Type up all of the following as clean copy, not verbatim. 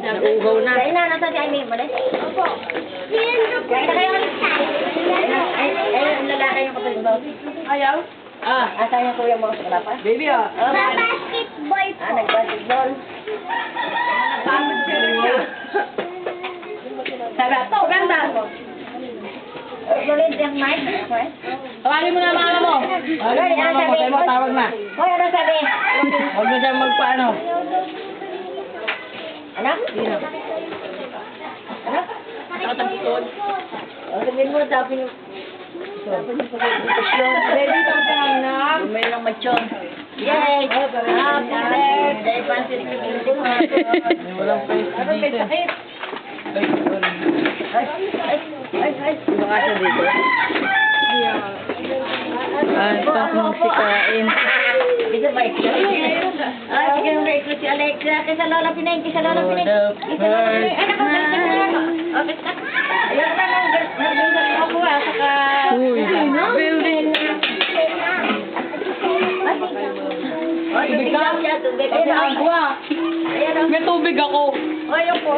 Nauugaw na. Kaya na, nasa si Amy mo din? Opo. Kaya na kayo ulit sa ang lalaki yung kapatid mo. Ayaw? Asan yung kuya mo? Wala pa? Baby Basketball po. Nag-basketball. Pagod ka rin niya. Sabi, ito, ganda. Ulit yung mic. Tawagin mo na mama mo. Tawagin mo mama mo. Tayo mo, tawag na. Hoy, ano sabi? Huwag mo siya magpaano. Anak? Sino? Anak? Nakatapikod. Sabihin mo, sabi niyo. Baby, ito ang panganak. Bumili ng machon. Yay! Happy birthday, Francis. Walang face Ano, may dito. sakit? Ay. Baka siya dito. Ay, tapos sikain. Dito ba ito? Ay, sige mo ito si Alexa. Kisa Lola Pinay, kisa Lola Pinay. Kisa Lola Pinay. Ay, nakabalik ka na. Okay, ka. Ayun na, nag-bingat ako saka... Uy, building. Tubig lang siya, tubig. Kasi agwa. Ayan o. May tubig ako. Ay, yung po.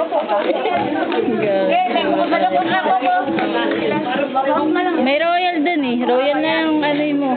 Eh, may kumalabot ako mo. May royal dun eh. Royal na yung ano mo.